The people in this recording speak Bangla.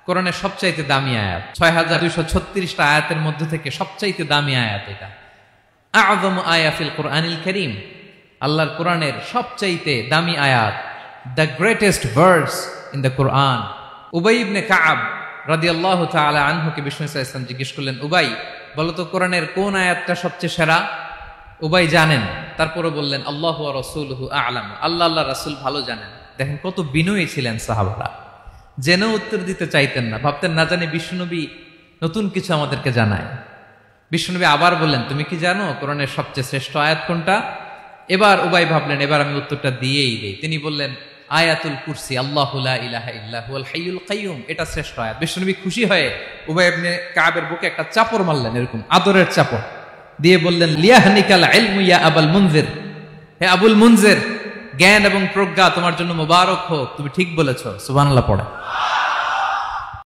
কোরআনের সবচাইতে দামি আয়াত, ৬,২৩৬টা আয়াতের মধ্যে থেকে সবচাইতে দামি আয়াত এটা। আযম আয়া ফিল কোরআনিল কারীম, আল্লাহর কোরআনের সবচাইতে দামি আয়াত, the greatest verse in the Quran. Ubai Ibne Kab রাদিয়াল্লাহু তাআলা আনহুকে বিষ্ণু সাল্লাল্লাহু আলাইহি ওয়াসাল্লাম জিজ্ঞেস করলেন, উবাই বলো তো কোরআনের কোন আয়াতটা সবচেয়ে সেরা? উবাই জানেন, তারপরে বললেন আল্লাহু ওয়া রাসূলুহু আ'লাম, আল্লাহ আল্লাহ রাসূল ভালো জানেন। দেখেন কত বিনয়ী ছিলেন সাহাবারা, জেনে উত্তর দিতে চাইতেন না, ভাবতেন না জানি বিশ্বনবী নতুন কিছু আমাদেরকে জানায়। বিশ্বনবী আবার বললেন, তুমি কি জানো কোরআনের সবচেয়ে শ্রেষ্ঠ আয়াত কোনটা? এবার উবাই ভাবলেন এবার আমি উত্তরটা দিয়েই দেই। তিনি বললেন আয়াতুল কুরসি, আল্লাহু লা ইলাহা ইল্লা হুয়াল হাইয়ুল কাইয়ুম, এটা শ্রেষ্ঠ আয়াত। বিশ্বনবী খুশি হয়ে উবাই ইবনে কাবের বুকে একটা চাপড় মারলেন, এরকম আদরের চাপড় দিয়ে বললেন, লিয়াহনিকাল ইলমু ইয়া আবুল মুনজির, হে আবুল মুনজির, জ্ঞান এবং প্রজ্ঞা তোমার জন্য মোবারক হোক, তুমি ঠিক বলেছো। সুবহানাল্লাহ পড়ে।